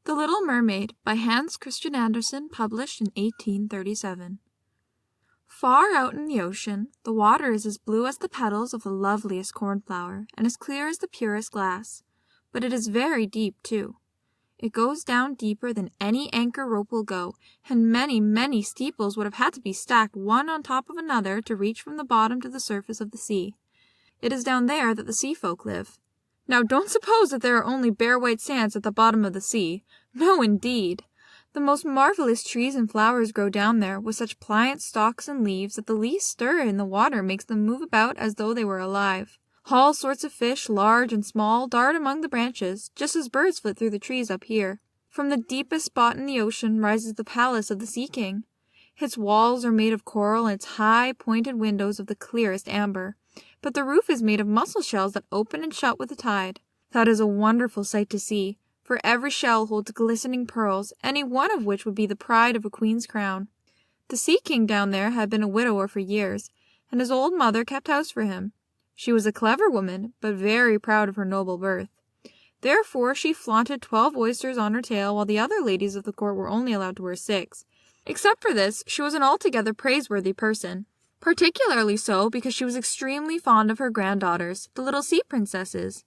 The Little Mermaid by Hans Christian Andersen, published in 1837. Far out in the ocean, the water is as blue as the petals of the loveliest cornflower, and as clear as the purest glass. But it is very deep, too. It goes down deeper than any anchor rope will go, and many, many steeples would have had to be stacked one on top of another to reach from the bottom to the surface of the sea. It is down there that the sea folk live. Now, don't suppose that there are only bare white sands at the bottom of the sea. No, indeed. The most marvelous trees and flowers grow down there, with such pliant stalks and leaves that the least stir in the water makes them move about as though they were alive. All sorts of fish, large and small, dart among the branches, just as birds flit through the trees up here. From the deepest spot in the ocean rises the palace of the Sea King. Its walls are made of coral and its high, pointed windows of the clearest amber. But the roof is made of mussel shells that open and shut with the tide. That is a wonderful sight to see, for every shell holds glistening pearls, any one of which would be the pride of a queen's crown. The Sea King down there had been a widower for years, and his old mother kept house for him. She was a clever woman, but very proud of her noble birth. Therefore she flaunted 12 oysters on her tail, while the other ladies of the court were only allowed to wear 6. Except for this, she was an altogether praiseworthy person. Particularly so because she was extremely fond of her granddaughters, the little sea princesses.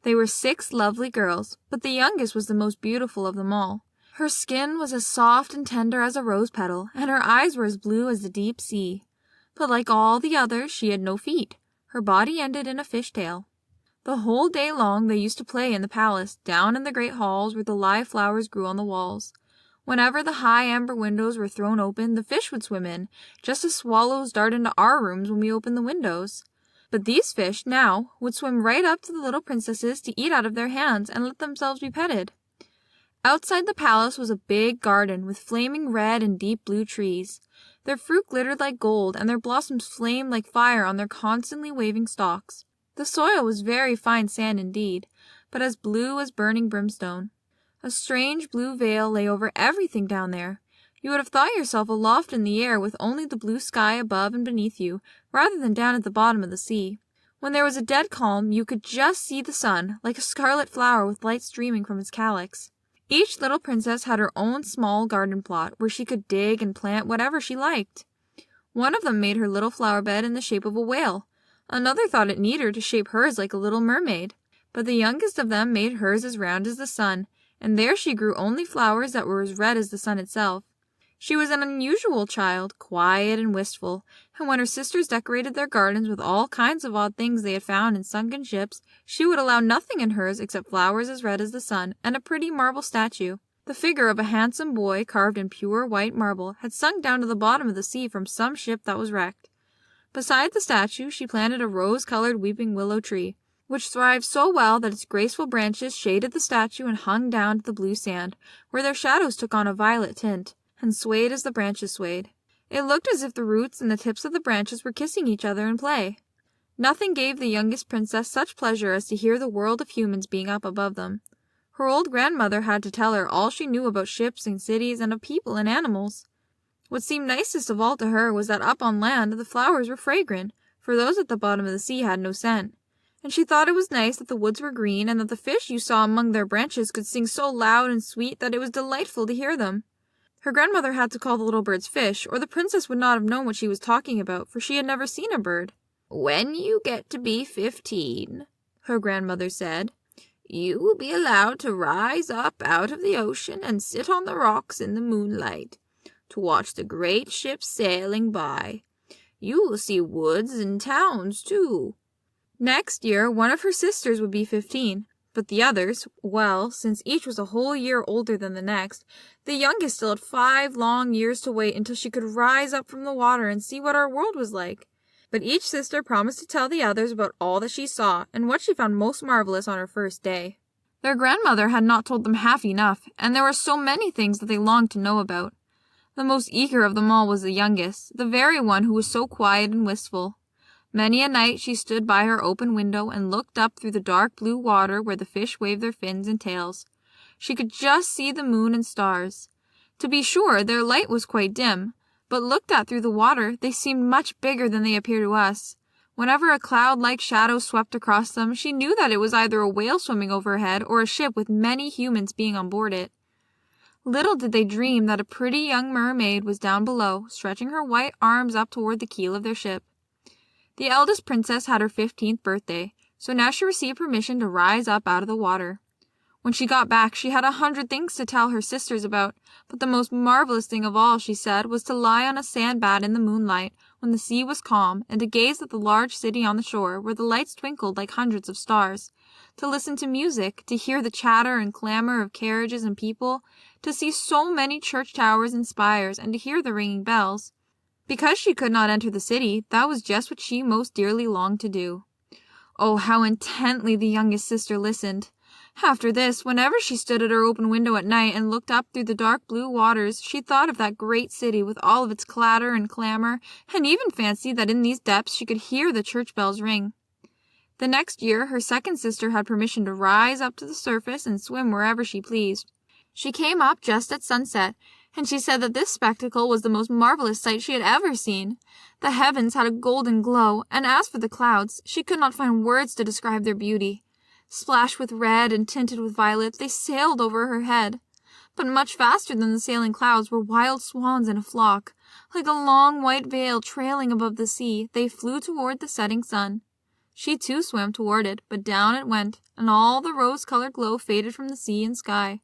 They were 6 lovely girls, but the youngest was the most beautiful of them all. Her skin was as soft and tender as a rose petal, and her eyes were as blue as the deep sea. But like all the others, she had no feet. Her body ended in a fishtail. The whole day long they used to play in the palace, down in the great halls where the live flowers grew on the walls. Whenever the high amber windows were thrown open, the fish would swim in, just as swallows dart into our rooms when we open the windows. But these fish, now, would swim right up to the little princesses to eat out of their hands and let themselves be petted. Outside the palace was a big garden with flaming red and deep blue trees. Their fruit glittered like gold, and their blossoms flamed like fire on their constantly waving stalks. The soil was very fine sand indeed, but as blue as burning brimstone. A strange blue veil lay over everything down there. You would have thought yourself aloft in the air with only the blue sky above and beneath you, rather than down at the bottom of the sea. When there was a dead calm, you could just see the sun, like a scarlet flower with light streaming from its calyx. Each little princess had her own small garden plot, where she could dig and plant whatever she liked. One of them made her little flower bed in the shape of a whale. Another thought it neater to shape hers like a little mermaid. But the youngest of them made hers as round as the sun, and there she grew only flowers that were as red as the sun itself. She was an unusual child, quiet and wistful, and when her sisters decorated their gardens with all kinds of odd things they had found in sunken ships, she would allow nothing in hers except flowers as red as the sun and a pretty marble statue. The figure of a handsome boy, carved in pure white marble, had sunk down to the bottom of the sea from some ship that was wrecked. Beside the statue she planted a rose-colored weeping willow tree, which thrived so well that its graceful branches shaded the statue and hung down to the blue sand, where their shadows took on a violet tint, and swayed as the branches swayed. It looked as if the roots and the tips of the branches were kissing each other in play. Nothing gave the youngest princess such pleasure as to hear the world of humans being up above them. Her old grandmother had to tell her all she knew about ships and cities and of people and animals. What seemed nicest of all to her was that up on land the flowers were fragrant, for those at the bottom of the sea had no scent. And she thought it was nice that the woods were green, and that the fish you saw among their branches could sing so loud and sweet that it was delightful to hear them. Her grandmother had to call the little birds fish, or the princess would not have known what she was talking about, for she had never seen a bird. "When you get to be 15, her grandmother said, "you will be allowed to rise up out of the ocean and sit on the rocks in the moonlight, to watch the great ships sailing by. You will see woods and towns, too." Next year, one of her sisters would be 15, but the others, well, since each was a whole year older than the next, the youngest still had 5 long years to wait until she could rise up from the water and see what our world was like. But each sister promised to tell the others about all that she saw and what she found most marvelous on her first day. Their grandmother had not told them half enough, and there were so many things that they longed to know about. The most eager of them all was the youngest, the very one who was so quiet and wistful. Many a night she stood by her open window and looked up through the dark blue water where the fish waved their fins and tails. She could just see the moon and stars. To be sure, their light was quite dim, but looked at through the water, they seemed much bigger than they appear to us. Whenever a cloud-like shadow swept across them, she knew that it was either a whale swimming overhead or a ship with many humans being on board it. Little did they dream that a pretty young mermaid was down below, stretching her white arms up toward the keel of their ship. The eldest princess had her 15th birthday, so now she received permission to rise up out of the water. When she got back, she had 100 things to tell her sisters about, but the most marvelous thing of all, she said, was to lie on a sandbat in the moonlight when the sea was calm, and to gaze at the large city on the shore where the lights twinkled like hundreds of stars, to listen to music, to hear the chatter and clamor of carriages and people, to see so many church towers and spires, and to hear the ringing bells. Because she could not enter the city, that was just what she most dearly longed to do. Oh, how intently the youngest sister listened! After this, whenever she stood at her open window at night and looked up through the dark blue waters, she thought of that great city with all of its clatter and clamor, and even fancied that in these depths she could hear the church bells ring. The next year, her second sister had permission to rise up to the surface and swim wherever she pleased. She came up just at sunset, and she said that this spectacle was the most marvelous sight she had ever seen. The heavens had a golden glow, and as for the clouds, she could not find words to describe their beauty. Splashed with red and tinted with violet, they sailed over her head. But much faster than the sailing clouds were wild swans in a flock. Like a long white veil trailing above the sea, they flew toward the setting sun. She too swam toward it, but down it went, and all the rose-colored glow faded from the sea and sky.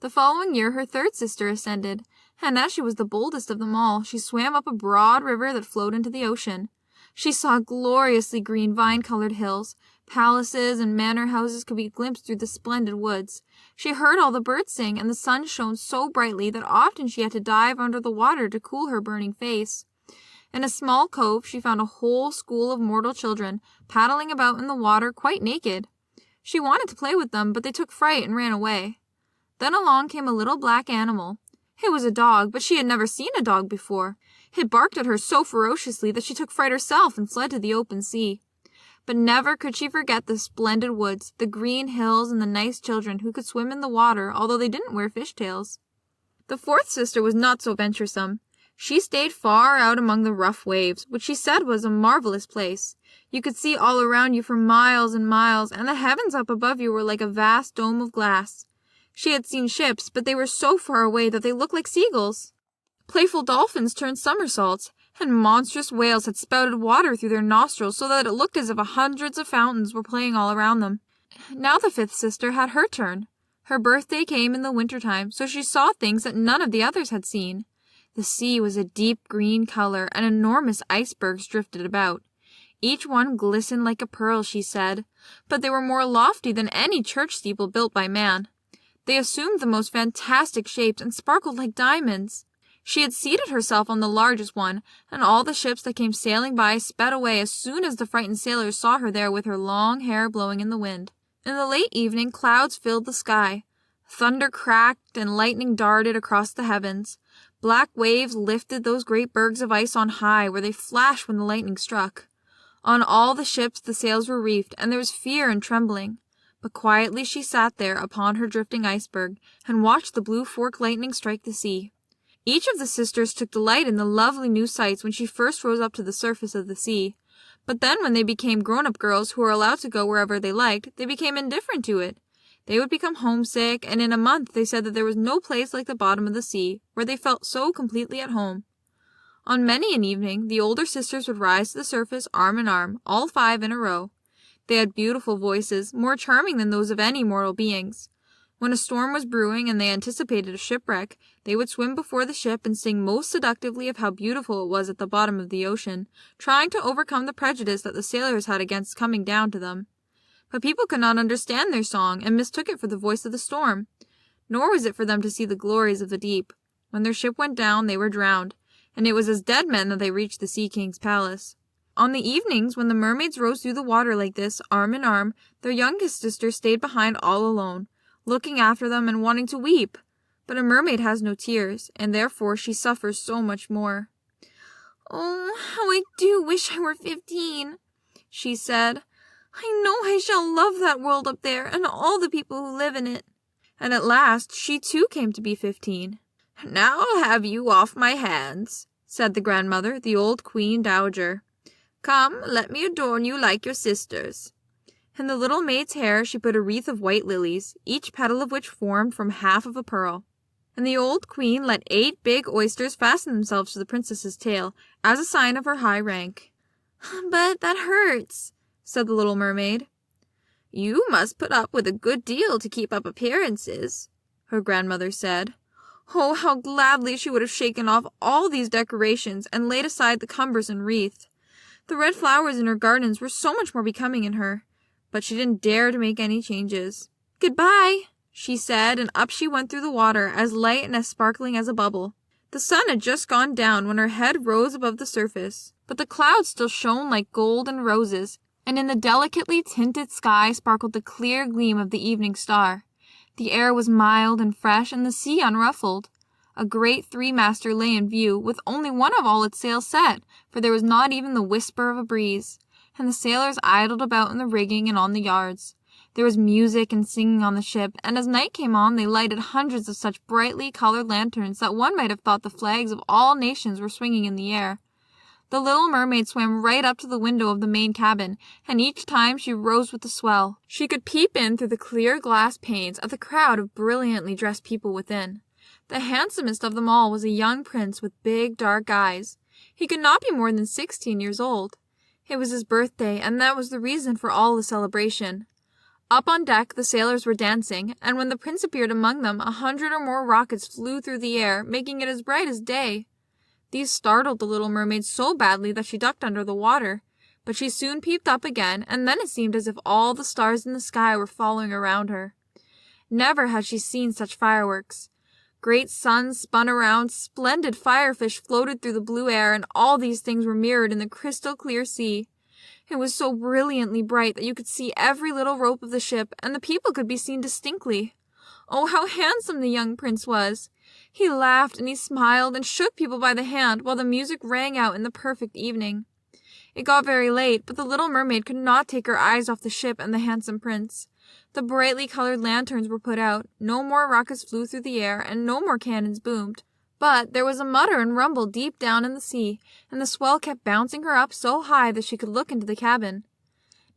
The following year her third sister ascended, and as she was the boldest of them all, she swam up a broad river that flowed into the ocean. She saw gloriously green vine-colored hills. Palaces and manor houses could be glimpsed through the splendid woods. She heard all the birds sing, and the sun shone so brightly that often she had to dive under the water to cool her burning face. In a small cove she found a whole school of mortal children, paddling about in the water quite naked. She wanted to play with them, but they took fright and ran away. Then along came a little black animal. It was a dog, but she had never seen a dog before. It barked at her so ferociously that she took fright herself and fled to the open sea. But never could she forget the splendid woods, the green hills, and the nice children who could swim in the water, although they didn't wear fishtails. The fourth sister was not so venturesome. She stayed far out among the rough waves, which she said was a marvelous place. You could see all around you for miles and miles, and the heavens up above you were like a vast dome of glass. She had seen ships, but they were so far away that they looked like seagulls. Playful dolphins turned somersaults, and monstrous whales had spouted water through their nostrils so that it looked as if hundreds of fountains were playing all around them. Now the fifth sister had her turn. Her birthday came in the winter-time, so she saw things that none of the others had seen. The sea was a deep green color, and enormous icebergs drifted about. Each one glistened like a pearl, she said, but they were more lofty than any church steeple built by man. They assumed the most fantastic shapes and sparkled like diamonds. She had seated herself on the largest one, and all the ships that came sailing by sped away as soon as the frightened sailors saw her there with her long hair blowing in the wind. In the late evening, clouds filled the sky. Thunder cracked and lightning darted across the heavens. Black waves lifted those great bergs of ice on high, where they flashed when the lightning struck. On all the ships the sails were reefed, and there was fear and trembling. But quietly she sat there upon her drifting iceberg, and watched the blue fork lightning strike the sea. Each of the sisters took delight in the lovely new sights when she first rose up to the surface of the sea. But then when they became grown-up girls who were allowed to go wherever they liked, they became indifferent to it. They would become homesick, and in a month they said that there was no place like the bottom of the sea, where they felt so completely at home. On many an evening, the older sisters would rise to the surface arm in arm, all 5 in a row. They had beautiful voices, more charming than those of any mortal beings. When a storm was brewing and they anticipated a shipwreck, they would swim before the ship and sing most seductively of how beautiful it was at the bottom of the ocean, trying to overcome the prejudice that the sailors had against coming down to them. But people could not understand their song and mistook it for the voice of the storm. Nor was it for them to see the glories of the deep. When their ship went down, they were drowned, and it was as dead men that they reached the Sea King's palace. On the evenings, when the mermaids rose through the water like this, arm in arm, their youngest sister stayed behind all alone, looking after them and wanting to weep. But a mermaid has no tears, and therefore she suffers so much more. "Oh, how I do wish I were 15, she said. "I know I shall love that world up there and all the people who live in it." And at last she too came to be 15. "Now I'll have you off my hands," said the grandmother, the old queen dowager. "Come, let me adorn you like your sisters." In the little maid's hair she put a wreath of white lilies, each petal of which formed from half of a pearl. and the old queen let 8 big oysters fasten themselves to the princess's tail as a sign of her high rank. "But that hurts," said the little mermaid. "You must put up with a good deal to keep up appearances," her grandmother said. Oh, how gladly she would have shaken off all these decorations and laid aside the cumbersome wreath. The red flowers in her gardens were so much more becoming in her, but she didn't dare to make any changes. "Goodbye," she said, and up she went through the water, as light and as sparkling as a bubble. The sun had just gone down when her head rose above the surface, but the clouds still shone like gold and roses, and in the delicately tinted sky sparkled the clear gleam of the evening star. The air was mild and fresh, and the sea unruffled. A great 3-master lay in view, with only one of all its sails set, for there was not even the whisper of a breeze, and the sailors idled about in the rigging and on the yards. There was music and singing on the ship, and as night came on they lighted hundreds of such brightly colored lanterns that one might have thought the flags of all nations were swinging in the air. The little mermaid swam right up to the window of the main cabin, and each time she rose with the swell, she could peep in through the clear glass panes at the crowd of brilliantly dressed people within. The handsomest of them all was a young prince with big dark eyes. He could not be more than 16 years old. It was his birthday, and that was the reason for all the celebration. Up on deck the sailors were dancing, and when the prince appeared among them 100 or more rockets flew through the air, making it as bright as day. These startled the little mermaid so badly that she ducked under the water, but she soon peeped up again, and then it seemed as if all the stars in the sky were following around her. Never had she seen such fireworks. Great suns spun around, splendid firefish floated through the blue air, and all these things were mirrored in the crystal clear sea. It was so brilliantly bright that you could see every little rope of the ship, and the people could be seen distinctly. Oh, how handsome the young prince was! He laughed and he smiled and shook people by the hand while the music rang out in the perfect evening. It got very late, but the little mermaid could not take her eyes off the ship and the handsome prince. The brightly colored lanterns were put out, no more rockets flew through the air, and no more cannons boomed. But there was a mutter and rumble deep down in the sea, and the swell kept bouncing her up so high that she could look into the cabin.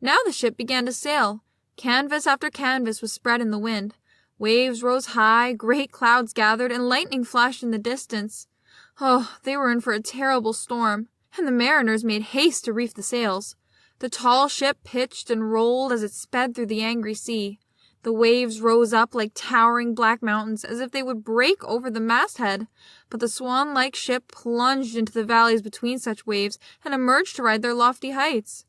Now the ship began to sail. Canvas after canvas was spread in the wind. Waves rose high, great clouds gathered, and lightning flashed in the distance. Oh, they were in for a terrible storm, and the mariners made haste to reef the sails. The tall ship pitched and rolled as it sped through the angry sea. The waves rose up like towering black mountains, as if they would break over the masthead, but the swan-like ship plunged into the valleys between such waves and emerged to ride their lofty heights.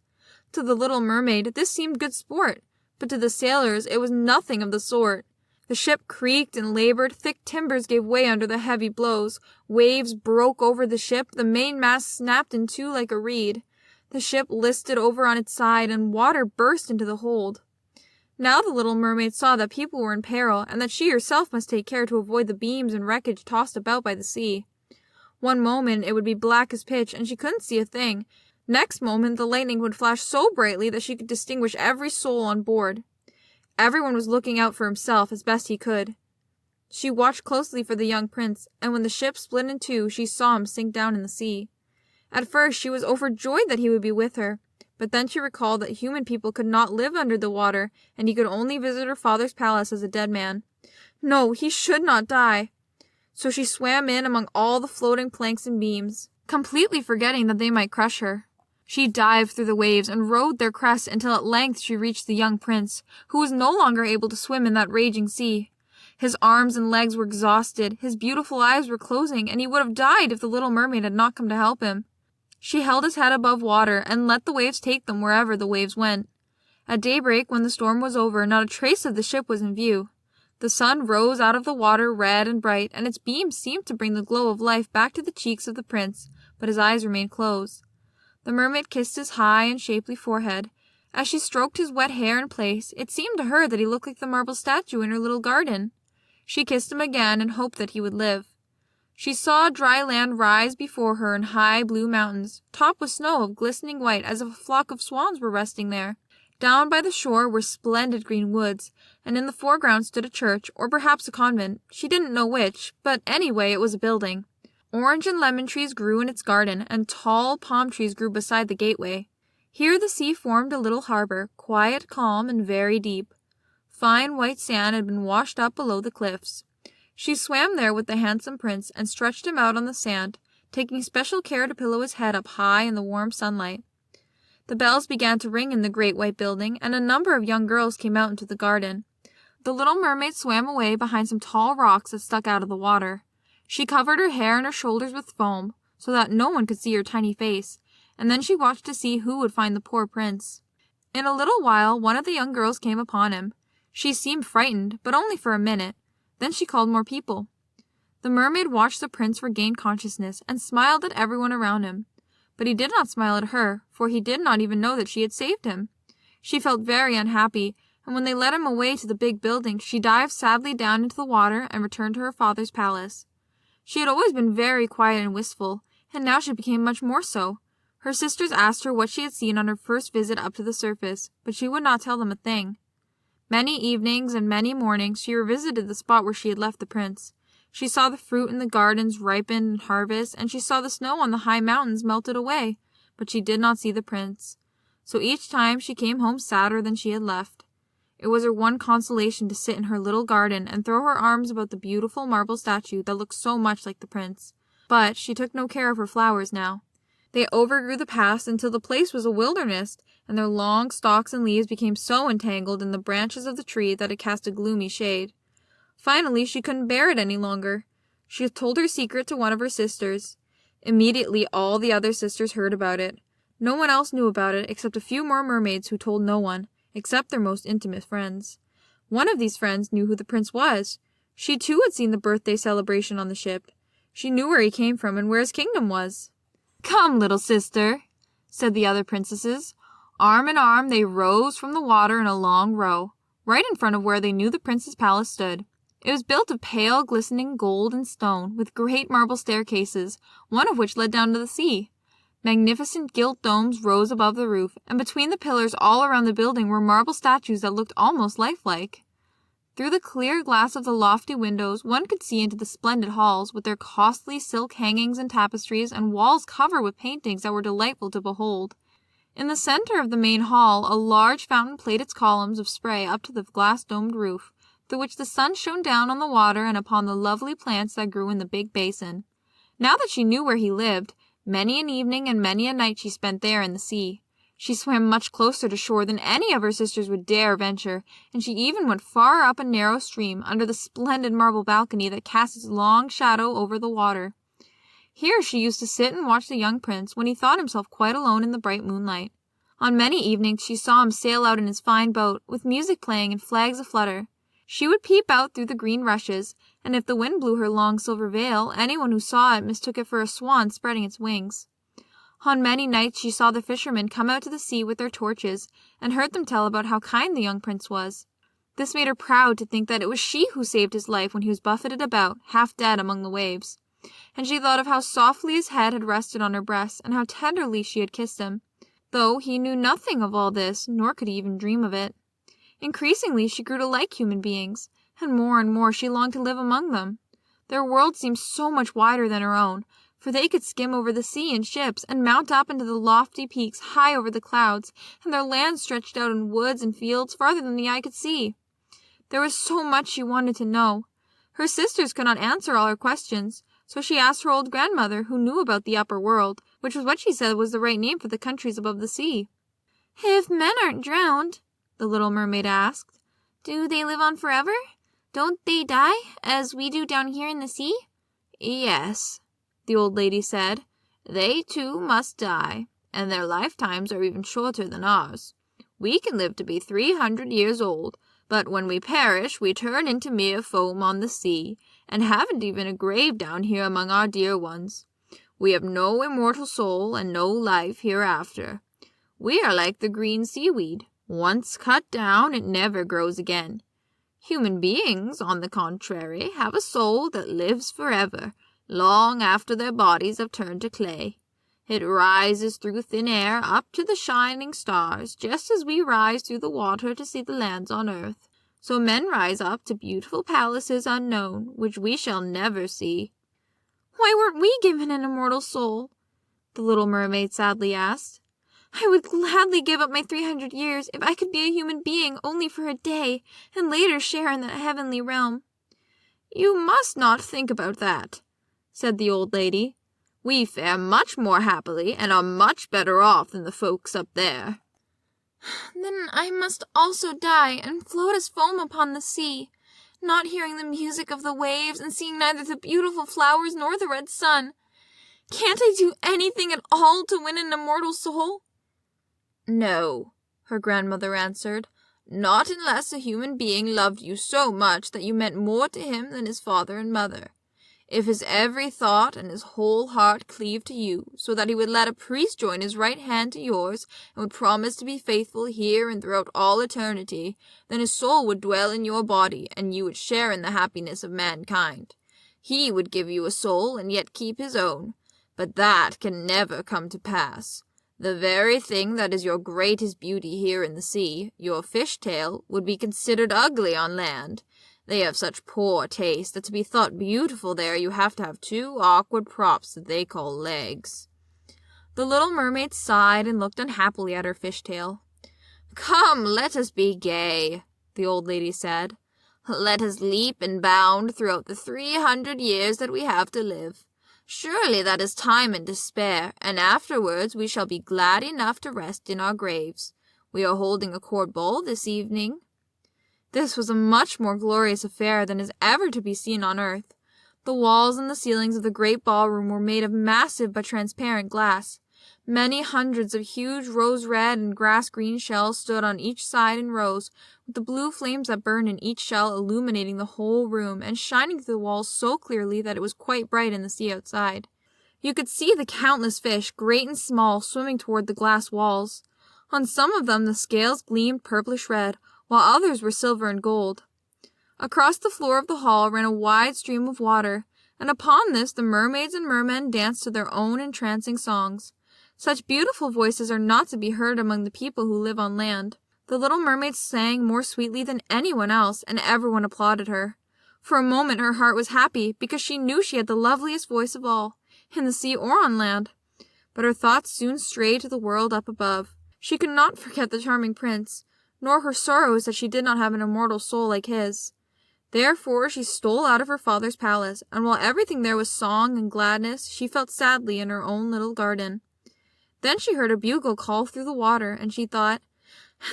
To the little mermaid this seemed good sport, but to the sailors it was nothing of the sort. The ship creaked and labored, thick timbers gave way under the heavy blows, waves broke over the ship, the mainmast snapped in two like a reed. The ship listed over on its side, and water burst into the hold. Now the little mermaid saw that people were in peril, and that she herself must take care to avoid the beams and wreckage tossed about by the sea. One moment it would be black as pitch, and she couldn't see a thing. Next moment the lightning would flash so brightly that she could distinguish every soul on board. Everyone was looking out for himself as best he could. She watched closely for the young prince, and when the ship split in two, she saw him sink down in the sea. At first she was overjoyed that he would be with her, but then she recalled that human people could not live under the water, and he could only visit her father's palace as a dead man. No, he should not die. So she swam in among all the floating planks and beams, completely forgetting that they might crush her. She dived through the waves and rode their crests until at length she reached the young prince, who was no longer able to swim in that raging sea. His arms and legs were exhausted, his beautiful eyes were closing, and he would have died if the little mermaid had not come to help him. She held his head above water and let the waves take them wherever the waves went. At daybreak, when the storm was over, not a trace of the ship was in view. The sun rose out of the water red and bright, and its beams seemed to bring the glow of life back to the cheeks of the prince, but his eyes remained closed. The mermaid kissed his high and shapely forehead. As she stroked his wet hair in place, it seemed to her that he looked like the marble statue in her little garden. She kissed him again and hoped that he would live. She saw dry land rise before her in high blue mountains, topped with snow of glistening white as if a flock of swans were resting there. Down by the shore were splendid green woods, and in the foreground stood a church, or perhaps a convent. She didn't know which, but anyway it was a building. Orange and lemon trees grew in its garden, and tall palm trees grew beside the gateway. Here the sea formed a little harbor, quiet, calm, and very deep. Fine white sand had been washed up below the cliffs. She swam there with the handsome prince and stretched him out on the sand, taking special care to pillow his head up high in the warm sunlight. The bells began to ring in the great white building, and a number of young girls came out into the garden. The little mermaid swam away behind some tall rocks that stuck out of the water. She covered her hair and her shoulders with foam, so that no one could see her tiny face, and then she watched to see who would find the poor prince. In a little while, one of the young girls came upon him. She seemed frightened, but only for a minute. Then she called more people. The mermaid watched the prince regain consciousness and smiled at everyone around him. But he did not smile at her, for he did not even know that she had saved him. She felt very unhappy, and when they led him away to the big building, she dived sadly down into the water and returned to her father's palace. She had always been very quiet and wistful, and now she became much more so. Her sisters asked her what she had seen on her first visit up to the surface, but she would not tell them a thing. Many evenings and many mornings she revisited the spot where she had left the prince. She saw the fruit in the gardens ripen and harvest, and she saw the snow on the high mountains melted away, but she did not see the prince. So each time she came home sadder than she had left. It was her one consolation to sit in her little garden and throw her arms about the beautiful marble statue that looked so much like the prince. But she took no care of her flowers now. They overgrew the paths until the place was a wilderness, and their long stalks and leaves became so entangled in the branches of the tree that it cast a gloomy shade. Finally, she couldn't bear it any longer. She had told her secret to one of her sisters. Immediately, all the other sisters heard about it. No one else knew about it except a few more mermaids who told no one, except their most intimate friends. One of these friends knew who the prince was. She too had seen the birthday celebration on the ship. She knew where he came from and where his kingdom was. "Come, little sister," said the other princesses. Arm in arm they rose from the water in a long row, right in front of where they knew the prince's palace stood. It was built of pale, glistening gold and stone, with great marble staircases, one of which led down to the sea. Magnificent gilt domes rose above the roof, and between the pillars all around the building were marble statues that looked almost lifelike. Through the clear glass of the lofty windows one could see into the splendid halls, with their costly silk hangings and tapestries, and walls covered with paintings that were delightful to behold. In the center of the main hall a large fountain played its columns of spray up to the glass-domed roof, through which the sun shone down on the water and upon the lovely plants that grew in the big basin. Now that she knew where he lived, many an evening and many a night she spent there in the sea. She swam much closer to shore than any of her sisters would dare venture, and she even went far up a narrow stream under the splendid marble balcony that cast its long shadow over the water. Here she used to sit and watch the young prince when he thought himself quite alone in the bright moonlight. On many evenings she saw him sail out in his fine boat, with music playing and flags aflutter. She would peep out through the green rushes, and if the wind blew her long silver veil, anyone who saw it mistook it for a swan spreading its wings. On many nights she saw the fishermen come out to the sea with their torches, and heard them tell about how kind the young prince was. This made her proud to think that it was she who saved his life when he was buffeted about, half dead among the waves. And she thought of how softly his head had rested on her breast, and how tenderly she had kissed him, though he knew nothing of all this, nor could he even dream of it. Increasingly she grew to like human beings, and more she longed to live among them. Their world seemed so much wider than her own, for they could skim over the sea in ships, and mount up into the lofty peaks high over the clouds, and their land stretched out in woods and fields farther than the eye could see. There was so much she wanted to know. Her sisters could not answer all her questions, so she asked her old grandmother, who knew about the upper world, which was what she said was the right name for the countries above the sea. "If men aren't drowned," the little mermaid asked, "do they live on forever? Don't they die, as we do down here in the sea?" "Yes," the old lady said, "they too must die, and their lifetimes are even shorter than ours. We can live to be 300 years old, but when we perish we turn into mere foam on the sea, and haven't even a grave down here among our dear ones. We have no immortal soul and no life hereafter. We are like the green seaweed. Once cut down, it never grows again. Human beings, on the contrary, have a soul that lives forever, long after their bodies have turned to clay. It rises through thin air up to the shining stars, just as we rise through the water to see the lands on earth. So men rise up to beautiful palaces unknown, which we shall never see." "Why weren't we given an immortal soul?" the little mermaid sadly asked. "I would gladly give up my 300 years if I could be a human being only for a day, and later share in that heavenly realm." "You must not think about that," said the old lady. "We fare much more happily and are much better off than the folks up there." "Then I must also die and float as foam upon the sea, not hearing the music of the waves and seeing neither the beautiful flowers nor the red sun. Can't I do anything at all to win an immortal soul?" "No," her grandmother answered, "not unless a human being loved you so much that you meant more to him than his father and mother. If his every thought and his whole heart cleaved to you, so that he would let a priest join his right hand to yours, and would promise to be faithful here and throughout all eternity, then his soul would dwell in your body, and you would share in the happiness of mankind. He would give you a soul and yet keep his own, but that can never come to pass. The very thing that is your greatest beauty here in the sea, your fish-tail, would be considered ugly on land. They have such poor taste that to be thought beautiful there you have to have two awkward props that they call legs." The little mermaid sighed and looked unhappily at her fish-tail. "Come, let us be gay," the old lady said. "Let us leap and bound throughout the 300 years that we have to live. Surely that is time and to spare, and afterwards we shall be glad enough to rest in our graves. We are holding a court ball this evening." This was a much more glorious affair than is ever to be seen on earth. The walls and the ceilings of the great ballroom were made of massive but transparent glass. Many hundreds of huge rose-red and grass-green shells stood on each side in rows, with the blue flames that burned in each shell illuminating the whole room and shining through the walls so clearly that it was quite bright in the sea outside. You could see the countless fish, great and small, swimming toward the glass walls. On some of them the scales gleamed purplish-red, while others were silver and gold. Across the floor of the hall ran a wide stream of water, and upon this the mermaids and mermen danced to their own entrancing songs. Such beautiful voices are not to be heard among the people who live on land. The little mermaid sang more sweetly than anyone else, and everyone applauded her. For a moment her heart was happy, because she knew she had the loveliest voice of all, in the sea or on land. But her thoughts soon strayed to the world up above. She could not forget the charming prince, nor her sorrows that she did not have an immortal soul like his. Therefore she stole out of her father's palace, and while everything there was song and gladness, she felt sadly in her own little garden. Then she heard a bugle call through the water, and she thought,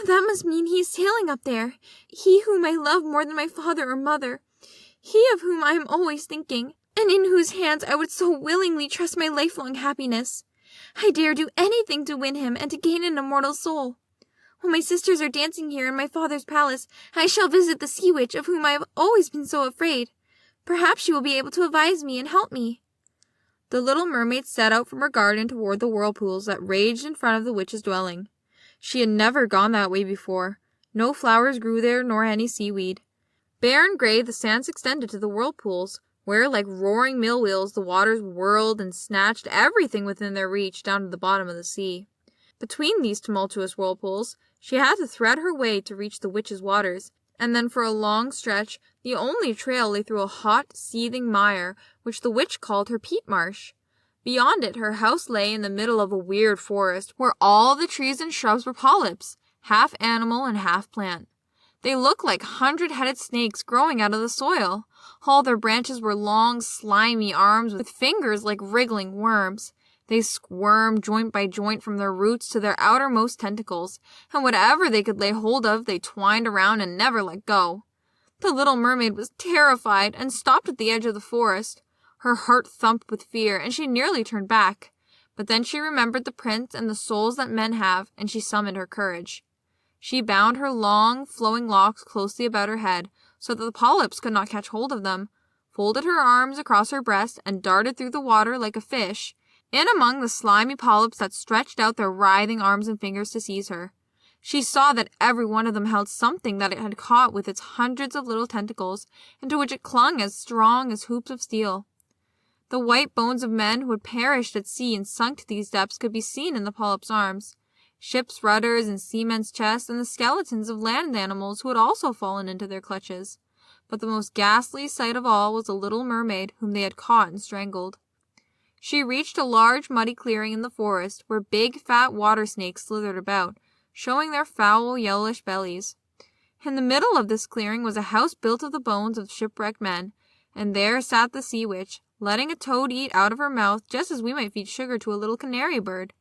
"That must mean he is sailing up there, he whom I love more than my father or mother, he of whom I am always thinking, and in whose hands I would so willingly trust my lifelong happiness. I dare do anything to win him and to gain an immortal soul. While my sisters are dancing here in my father's palace, I shall visit the sea witch of whom I have always been so afraid. Perhaps she will be able to advise me and help me." The little mermaid set out from her garden toward the whirlpools that raged in front of the witch's dwelling. She had never gone that way before. No flowers grew there, nor any seaweed. Bare and gray the sands extended to the whirlpools, where, like roaring mill-wheels, the waters whirled and snatched everything within their reach down to the bottom of the sea. Between these tumultuous whirlpools, she had to thread her way to reach the witch's waters, and then for a long stretch the only trail lay through a hot, seething mire, which the witch called her peat marsh. Beyond it her house lay in the middle of a weird forest, where all the trees and shrubs were polyps, half animal and half plant. They looked like 100-headed snakes growing out of the soil. All their branches were long, slimy arms with fingers like wriggling worms. They squirmed joint by joint from their roots to their outermost tentacles, and whatever they could lay hold of they twined around and never let go. The little mermaid was terrified and stopped at the edge of the forest. Her heart thumped with fear, and she nearly turned back. But then she remembered the prince and the souls that men have, and she summoned her courage. She bound her long, flowing locks closely about her head, so that the polyps could not catch hold of them, folded her arms across her breast, and darted through the water like a fish, in among the slimy polyps that stretched out their writhing arms and fingers to seize her. She saw that every one of them held something that it had caught with its hundreds of little tentacles, and to which it clung as strong as hoops of steel. The white bones of men who had perished at sea and sunk to these depths could be seen in the polyps' arms. Ships' rudders and seamen's chests, and the skeletons of land animals who had also fallen into their clutches. But the most ghastly sight of all was a little mermaid whom they had caught and strangled. She reached a large muddy clearing in the forest, where big fat water snakes slithered about, showing their foul yellowish bellies. In the middle of this clearing was a house built of the bones of shipwrecked men, and there sat the sea witch, letting a toad eat out of her mouth just as we might feed sugar to a little canary bird.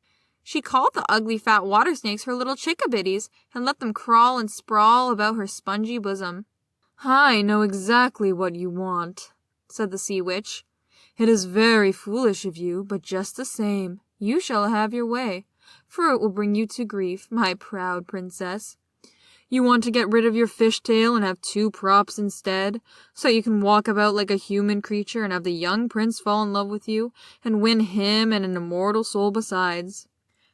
She called the ugly fat water snakes her little chickabiddies, and let them crawl and sprawl about her spongy bosom. "I know exactly what you want," said the sea witch. "It is very foolish of you, but just the same, you shall have your way, for it will bring you to grief, my proud princess. You want to get rid of your fishtail and have 2 props instead, so you can walk about like a human creature and have the young prince fall in love with you, and win him and an immortal soul besides."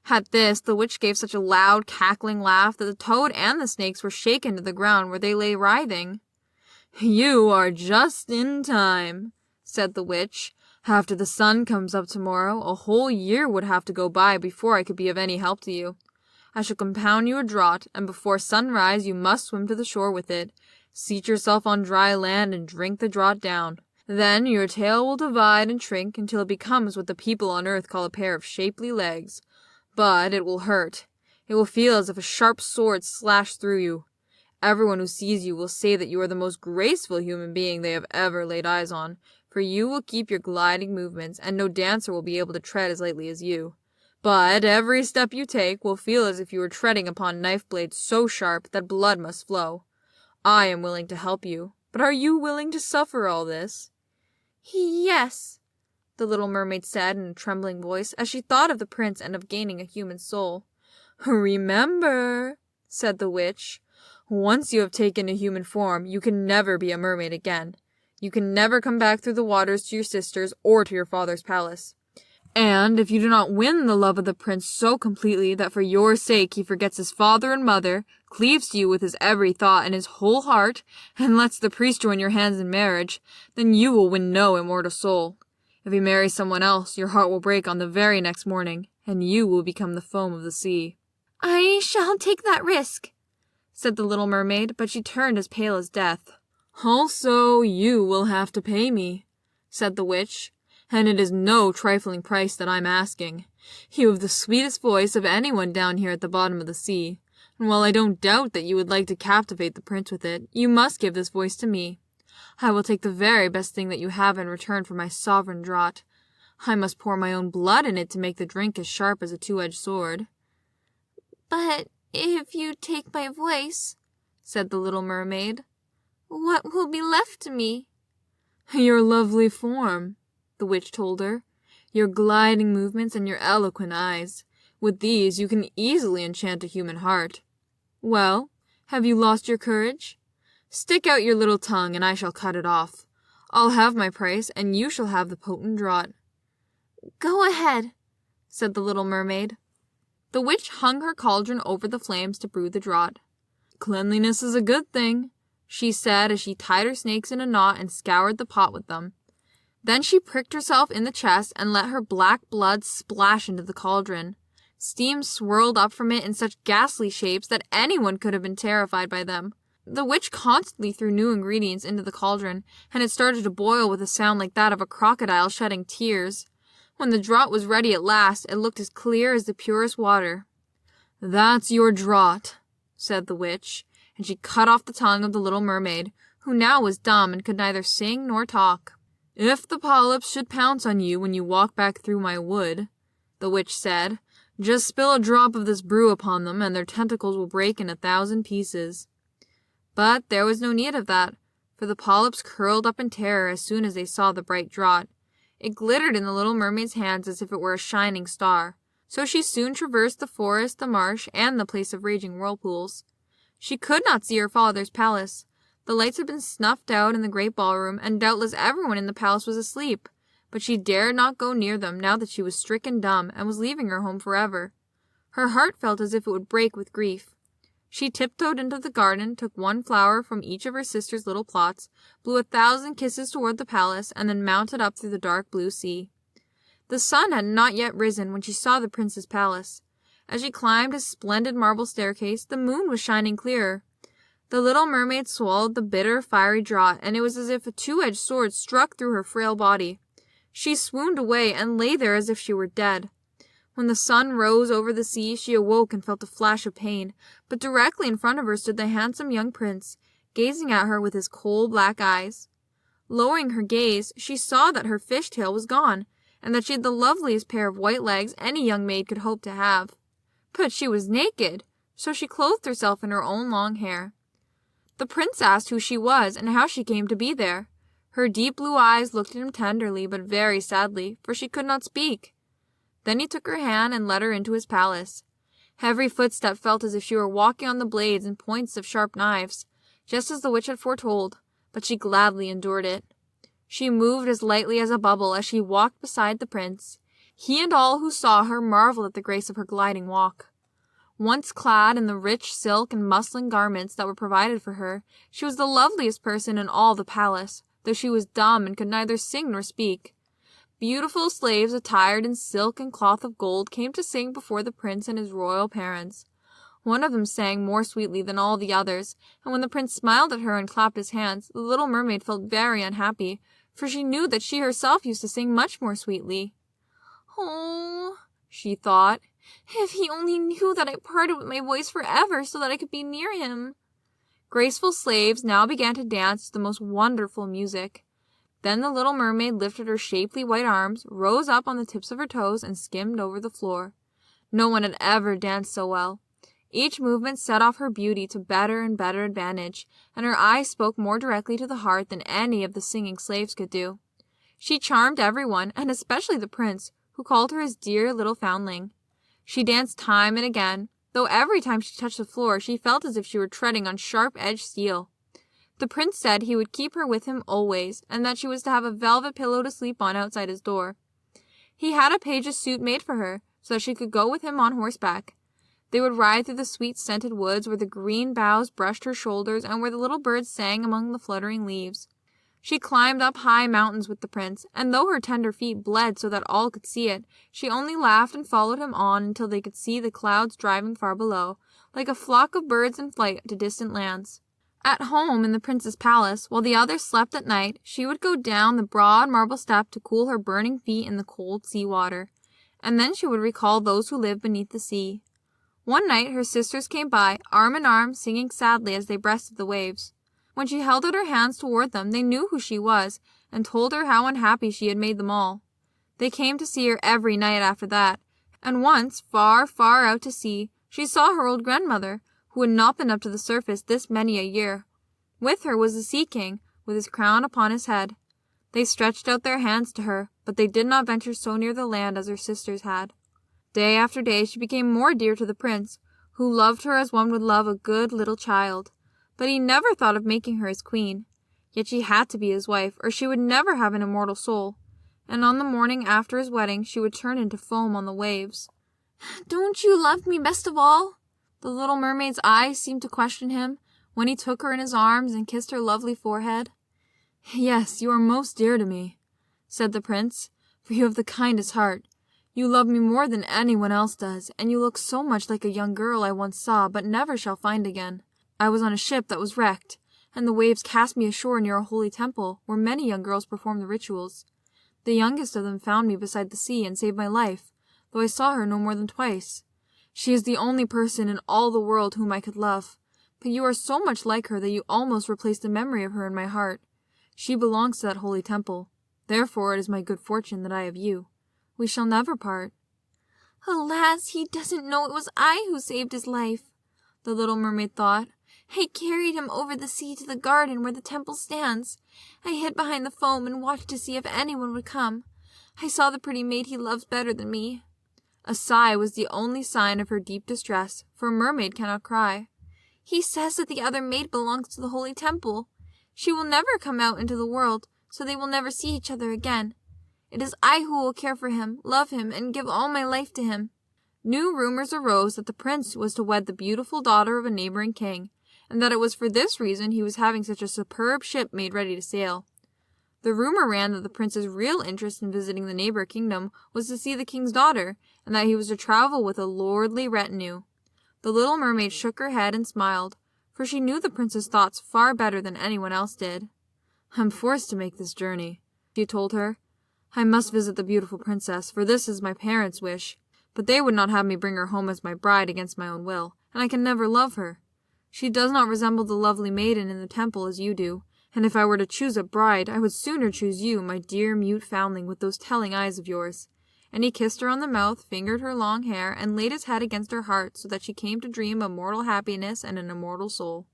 At this, the witch gave such a loud, cackling laugh that the toad and the snakes were shaken to the ground where they lay writhing. "You are just in time," said the witch. "After the sun comes up tomorrow, a whole year would have to go by before I could be of any help to you. I shall compound you a draught, and before sunrise you must swim to the shore with it. Seat yourself on dry land and drink the draught down. Then your tail will divide and shrink until it becomes what the people on earth call a pair of shapely legs. But it will hurt. It will feel as if a sharp sword slashed through you. Everyone who sees you will say that you are the most graceful human being they have ever laid eyes on, for you will keep your gliding movements, and no dancer will be able to tread as lightly as you. But every step you take will feel as if you were treading upon knife blades so sharp that blood must flow. I am willing to help you, but are you willing to suffer all this?" "Yes," the little mermaid said in a trembling voice, as she thought of the prince and of gaining a human soul. "Remember," said the witch, "once you have taken a human form, you can never be a mermaid again. You can never come back through the waters to your sisters or to your father's palace. And if you do not win the love of the prince so completely that for your sake he forgets his father and mother, cleaves to you with his every thought and his whole heart, and lets the priest join your hands in marriage, then you will win no immortal soul. If he marries someone else, your heart will break on the very next morning, and you will become the foam of the sea." "I shall take that risk," said the little mermaid, but she turned as pale as death. "Also, you will have to pay me," said the witch. "And it is no trifling price that I'm asking. You have the sweetest voice of anyone down here at the bottom of the sea, and while I don't doubt that you would like to captivate the prince with it, you must give this voice to me. I will take the very best thing that you have in return for my sovereign draught. I must pour my own blood in it to make the drink as sharp as a 2-edged sword." "But if you take my voice," said the little mermaid, "what will be left to me?" "Your lovely form," the witch told her, "your gliding movements and your eloquent eyes. With these you can easily enchant a human heart. Well, have you lost your courage? Stick out your little tongue, and I shall cut it off. I'll have my price, and you shall have the potent draught." "Go ahead," said the little mermaid. The witch hung her cauldron over the flames to brew the draught. "Cleanliness is a good thing," she said as she tied her snakes in a knot and scoured the pot with them. Then she pricked herself in the chest and let her black blood splash into the cauldron. Steam swirled up from it in such ghastly shapes that anyone could have been terrified by them. The witch constantly threw new ingredients into the cauldron, and it started to boil with a sound like that of a crocodile shedding tears. When the draught was ready at last, it looked as clear as the purest water. "That's your draught," said the witch, and she cut off the tongue of the little mermaid, who now was dumb and could neither sing nor talk. "If the polyps should pounce on you when you walk back through my wood," the witch said, "just spill a drop of this brew upon them, and their tentacles will break in 1,000 pieces." But there was no need of that, for the polyps curled up in terror as soon as they saw the bright draught. It glittered in the little mermaid's hands as if it were a shining star, so she soon traversed the forest, the marsh, and the place of raging whirlpools. She could not see her father's palace. The lights had been snuffed out in the great ballroom, and doubtless everyone in the palace was asleep, but she dared not go near them now that she was stricken dumb and was leaving her home forever. Her heart felt as if it would break with grief. She tiptoed into the garden, took 1 flower from each of her sister's little plots, blew 1,000 kisses toward the palace, and then mounted up through the dark blue sea. The sun had not yet risen when she saw the prince's palace. As she climbed his splendid marble staircase, the moon was shining clearer. The little mermaid swallowed the bitter, fiery draught, and it was as if a 2-edged sword struck through her frail body. She swooned away and lay there as if she were dead. When the sun rose over the sea, she awoke and felt a flash of pain, but directly in front of her stood the handsome young prince, gazing at her with his coal black eyes. Lowering her gaze, she saw that her fishtail was gone, and that she had the loveliest pair of white legs any young maid could hope to have. But she was naked, so she clothed herself in her own long hair. The prince asked who she was and how she came to be there. Her deep blue eyes looked at him tenderly but very sadly, for she could not speak. Then he took her hand and led her into his palace. Every footstep felt as if she were walking on the blades and points of sharp knives, just as the witch had foretold, but she gladly endured it. She moved as lightly as a bubble as she walked beside the prince. He and all who saw her marveled at the grace of her gliding walk. Once clad in the rich silk and muslin garments that were provided for her, she was the loveliest person in all the palace, though she was dumb and could neither sing nor speak. Beautiful slaves attired in silk and cloth of gold came to sing before the prince and his royal parents. One of them sang more sweetly than all the others, and when the prince smiled at her and clapped his hands, the little mermaid felt very unhappy, for she knew that she herself used to sing much more sweetly. "Oh," she thought, "if he only knew that I parted with my voice forever so that I could be near him." Graceful slaves now began to dance to the most wonderful music. Then the little mermaid lifted her shapely white arms, rose up on the tips of her toes, and skimmed over the floor. No one had ever danced so well. Each movement set off her beauty to better and better advantage, and her eyes spoke more directly to the heart than any of the singing slaves could do. She charmed everyone, and especially the prince, who called her his dear little foundling. She danced time and again, though every time she touched the floor she felt as if she were treading on sharp-edged steel. The prince said he would keep her with him always, and that she was to have a velvet pillow to sleep on outside his door. He had a page's suit made for her, so that she could go with him on horseback. They would ride through the sweet-scented woods where the green boughs brushed her shoulders and where the little birds sang among the fluttering leaves. She climbed up high mountains with the prince, and though her tender feet bled so that all could see it, she only laughed and followed him on until they could see the clouds driving far below, like a flock of birds in flight to distant lands. At home in the prince's palace, while the others slept at night, she would go down the broad marble step to cool her burning feet in the cold sea water, and then she would recall those who lived beneath the sea. One night her sisters came by, arm in arm, singing sadly as they breasted the waves. When she held out her hands toward them, they knew who she was, and told her how unhappy she had made them all. They came to see her every night after that, and once, far, far out to sea, she saw her old grandmother, who had not been up to the surface this many a year. With her was the Sea King, with his crown upon his head. They stretched out their hands to her, but they did not venture so near the land as her sisters had. Day after day she became more dear to the prince, who loved her as one would love a good little child. But he never thought of making her his queen. Yet she had to be his wife, or she would never have an immortal soul. And on the morning after his wedding she would turn into foam on the waves. "Don't you love me best of all?" The little mermaid's eyes seemed to question him, when he took her in his arms and kissed her lovely forehead. "Yes, you are most dear to me," said the prince, "for you have the kindest heart. You love me more than anyone else does, and you look so much like a young girl I once saw but never shall find again. I was on a ship that was wrecked, and the waves cast me ashore near a holy temple where many young girls perform the rituals. The youngest of them found me beside the sea and saved my life, though I saw her no more than twice. She is the only person in all the world whom I could love, but you are so much like her that you almost replace the memory of her in my heart. She belongs to that holy temple. Therefore it is my good fortune that I have you. We shall never part." "Alas, he doesn't know it was I who saved his life," the little mermaid thought. "I carried him over the sea to the garden where the temple stands. I hid behind the foam and watched to see if anyone would come. I saw the pretty maid he loves better than me." A sigh was the only sign of her deep distress, for a mermaid cannot cry. "He says that the other maid belongs to the holy temple. She will never come out into the world, so they will never see each other again. It is I who will care for him, love him, and give all my life to him." New rumors arose that the prince was to wed the beautiful daughter of a neighboring king, and that it was for this reason he was having such a superb ship made ready to sail. The rumor ran that the prince's real interest in visiting the neighbor kingdom was to see the king's daughter, and that he was to travel with a lordly retinue. The little mermaid shook her head and smiled, for she knew the prince's thoughts far better than anyone else did. "I'm forced to make this journey," she told her. "I must visit the beautiful princess, for this is my parents' wish. But they would not have me bring her home as my bride against my own will, and I can never love her. She does not resemble the lovely maiden in the temple as you do, And if I were to choose a bride, I would sooner choose you, my dear mute foundling with those telling eyes of yours." And he kissed her on the mouth, fingered her long hair, and laid his head against her heart, so that she came to dream of mortal happiness and an immortal soul.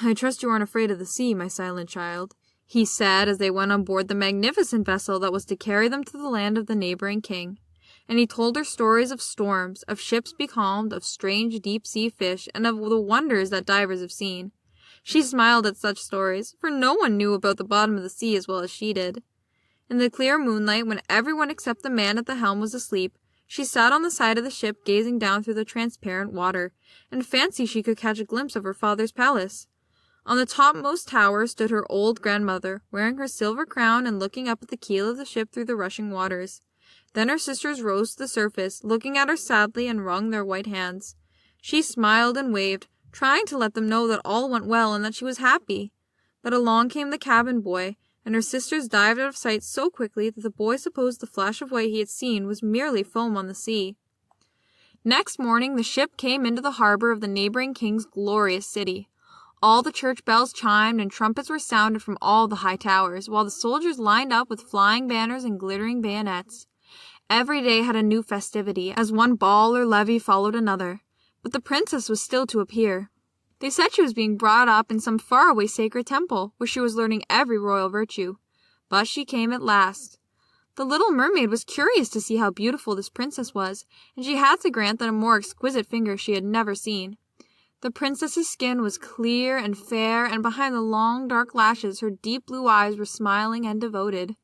"I trust you aren't afraid of the sea, my silent child," he said as they went on board the magnificent vessel that was to carry them to the land of the neighboring king. And he told her stories of storms, of ships becalmed, of strange deep-sea fish, and of the wonders that divers have seen. She smiled at such stories, for no one knew about the bottom of the sea as well as she did. In the clear moonlight, when everyone except the man at the helm was asleep, she sat on the side of the ship gazing down through the transparent water, and fancied she could catch a glimpse of her father's palace. On the topmost tower stood her old grandmother, wearing her silver crown and looking up at the keel of the ship through the rushing waters. Then her sisters rose to the surface, looking at her sadly, and wrung their white hands. She smiled and waved, trying to let them know that all went well and that she was happy. But along came the cabin boy, and her sisters dived out of sight so quickly that the boy supposed the flash of white he had seen was merely foam on the sea. Next morning the ship came into the harbor of the neighboring king's glorious city. All the church bells chimed and trumpets were sounded from all the high towers, while the soldiers lined up with flying banners and glittering bayonets. Every day had a new festivity, as one ball or levee followed another. But the princess was still to appear. They said she was being brought up in some faraway sacred temple, where she was learning every royal virtue. But she came at last. The little mermaid was curious to see how beautiful this princess was, and she had to grant that a more exquisite finger she had never seen. The princess's skin was clear and fair, and behind the long dark lashes her deep blue eyes were smiling and devoted.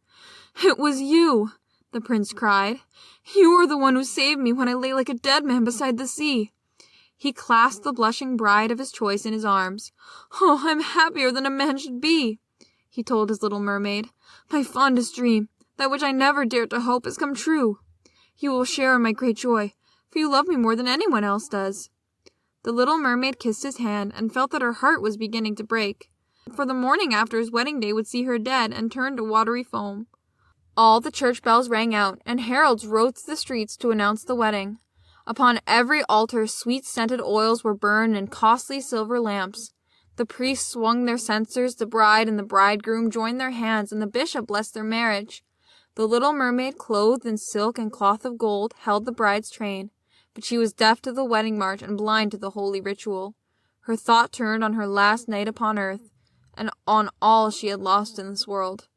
"It was you!" the prince cried. "You are the one who saved me when I lay like a dead man beside the sea." He clasped the blushing bride of his choice in his arms. "Oh, I'm happier than a man should be," he told his little mermaid. "My fondest dream, that which I never dared to hope, has come true. You will share in my great joy, for you love me more than anyone else does." The little mermaid kissed his hand, and felt that her heart was beginning to break, for the morning after his wedding day would see her dead and turned to watery foam. All the church bells rang out, and heralds rode through the streets to announce the wedding. Upon every altar sweet-scented oils were burned in costly silver lamps. The priests swung their censers, the bride and the bridegroom joined their hands, and the bishop blessed their marriage. The little mermaid, clothed in silk and cloth of gold, held the bride's train, but she was deaf to the wedding march and blind to the holy ritual. Her thought turned on her last night upon earth, and on all she had lost in this world.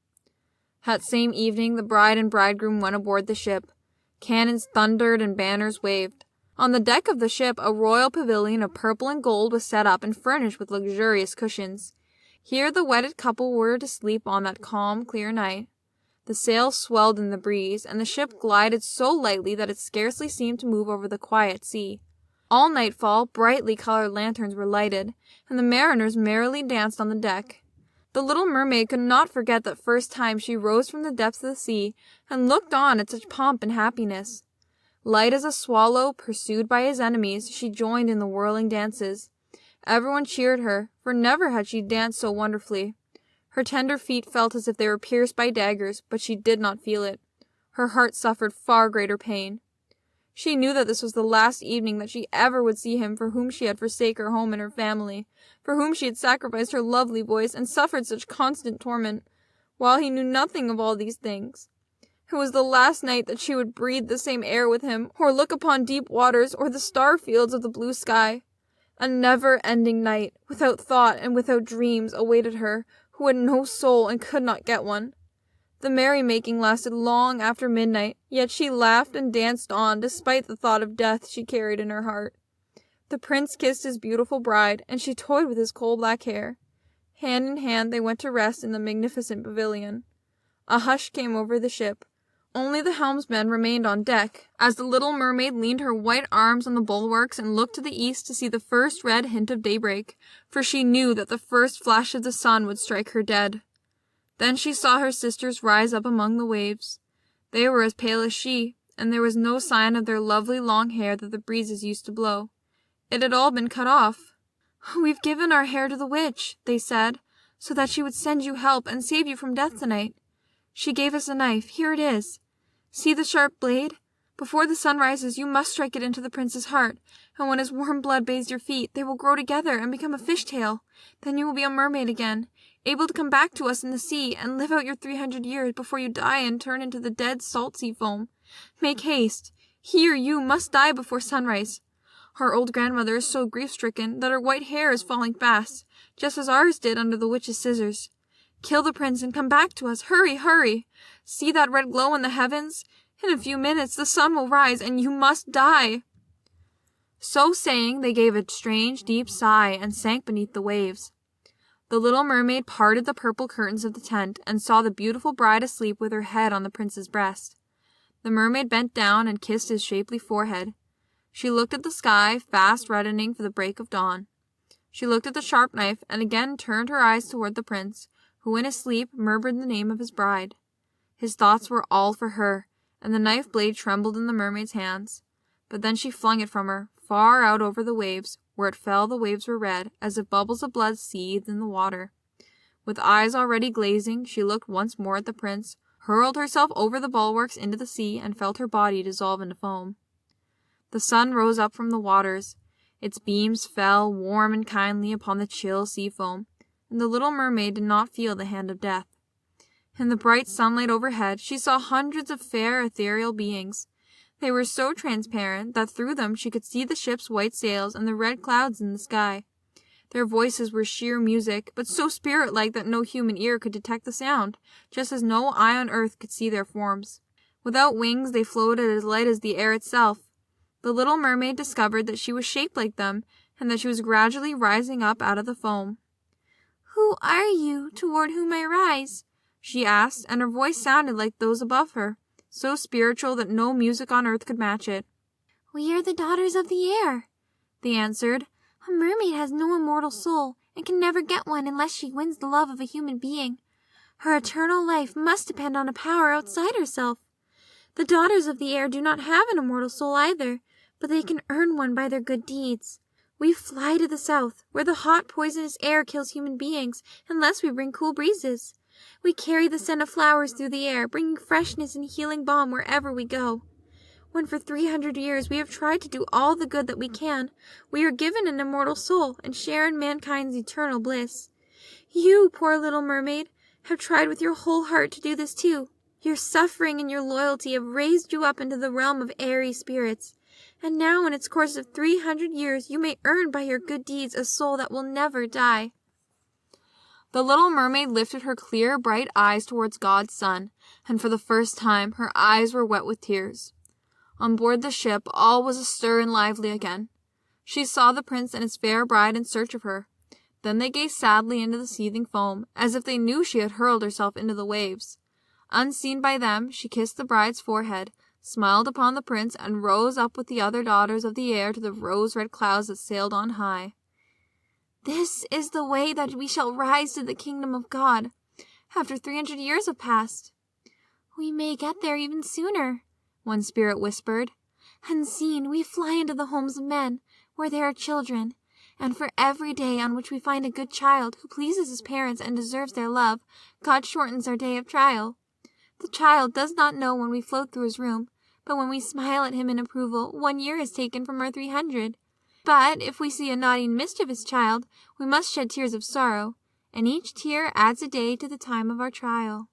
That same evening the bride and bridegroom went aboard the ship. Cannons thundered and banners waved. On the deck of the ship a royal pavilion of purple and gold was set up and furnished with luxurious cushions. Here the wedded couple were to sleep on that calm, clear night. The sails swelled in the breeze, and the ship glided so lightly that it scarcely seemed to move over the quiet sea. All nightfall, brightly colored lanterns were lighted, and the mariners merrily danced on the deck. The little mermaid could not forget that first time she rose from the depths of the sea and looked on at such pomp and happiness. Light as a swallow pursued by his enemies, she joined in the whirling dances. Everyone cheered her, for never had she danced so wonderfully. Her tender feet felt as if they were pierced by daggers, but she did not feel it. Her heart suffered far greater pain. She knew that this was the last evening that she ever would see him for whom she had forsaken her home and her family, for whom she had sacrificed her lovely voice and suffered such constant torment, while he knew nothing of all these things. It was the last night that she would breathe the same air with him, or look upon deep waters, or the star fields of the blue sky. A never-ending night, without thought and without dreams, awaited her, who had no soul and could not get one. The merrymaking lasted long after midnight, yet she laughed and danced on despite the thought of death she carried in her heart. The prince kissed his beautiful bride, and she toyed with his coal-black hair. Hand in hand they went to rest in the magnificent pavilion. A hush came over the ship. Only the helmsman remained on deck, as the little mermaid leaned her white arms on the bulwarks and looked to the east to see the first red hint of daybreak, for she knew that the first flash of the sun would strike her dead. Then she saw her sisters rise up among the waves. They were as pale as she, and there was no sign of their lovely long hair that the breezes used to blow. It had all been cut off. "We've given our hair to the witch," they said, "so that she would send you help and save you from death tonight. She gave us a knife. Here it is. See the sharp blade? Before the sun rises you must strike it into the prince's heart, and when his warm blood bathes your feet, they will grow together and become a fishtail. Then you will be a mermaid again. able to come back to us in the sea and live out your 300 years before you die and turn into the dead salt sea foam. Make haste. Here you must die before sunrise. Our old grandmother is so grief-stricken that her white hair is falling fast, just as ours did under the witch's scissors. Kill the prince and come back to us. Hurry, hurry! See that red glow in the heavens? In a few minutes the sun will rise, and you must die." So saying, they gave a strange, deep sigh and sank beneath the waves. The little mermaid parted the purple curtains of the tent and saw the beautiful bride asleep with her head on the prince's breast. The mermaid bent down and kissed his shapely forehead. She looked at the sky, fast reddening for the break of dawn. She looked at the sharp knife and again turned her eyes toward the prince, who in his sleep murmured the name of his bride. His thoughts were all for her, and the knife blade trembled in the mermaid's hands. But then she flung it from her, far out over the waves. Where it fell, the waves were red, as if bubbles of blood seethed in the water. With eyes already glazing, she looked once more at the prince, hurled herself over the bulwarks into the sea, and felt her body dissolve into foam. The sun rose up from the waters. Its beams fell, warm and kindly, upon the chill sea foam, and the little mermaid did not feel the hand of death. In the bright sunlight overhead, she saw hundreds of fair ethereal beings. They were so transparent that through them she could see the ship's white sails and the red clouds in the sky. Their voices were sheer music, but so spirit-like that no human ear could detect the sound, just as no eye on earth could see their forms. Without wings, they floated as light as the air itself. The little mermaid discovered that she was shaped like them, and that she was gradually rising up out of the foam. "Who are you, toward whom I rise?" she asked, and her voice sounded like those above her, so spiritual that no music on earth could match it. "We are the daughters of the air," they answered. "A mermaid has no immortal soul, and can never get one unless she wins the love of a human being. Her eternal life must depend on a power outside herself. The daughters of the air do not have an immortal soul either, but they can earn one by their good deeds. We fly to the south, where the hot, poisonous air kills human beings unless we bring cool breezes. We carry the scent of flowers through the air, bringing freshness and healing balm wherever we go. When for 300 years we have tried to do all the good that we can, we are given an immortal soul and share in mankind's eternal bliss. You, poor little mermaid, have tried with your whole heart to do this too. Your suffering and your loyalty have raised you up into the realm of airy spirits, and now in its course of 300 years you may earn by your good deeds a soul that will never die." The little mermaid lifted her clear, bright eyes towards God's sun, and for the first time her eyes were wet with tears. On board the ship all was astir and lively again. She saw the prince and his fair bride in search of her. Then they gazed sadly into the seething foam, as if they knew she had hurled herself into the waves. Unseen by them, she kissed the bride's forehead, smiled upon the prince, and rose up with the other daughters of the air to the rose-red clouds that sailed on high. "This is the way that we shall rise to the kingdom of God, after 300 years have passed." "We may get there even sooner," one spirit whispered. "Unseen, we fly into the homes of men, where there are children, and for every day on which we find a good child who pleases his parents and deserves their love, God shortens our day of trial. The child does not know when we float through his room, but when we smile at him in approval, 1 year is taken from our 300. But if we see a naughty and mischievous child, we must shed tears of sorrow, and each tear adds a day to the time of our trial."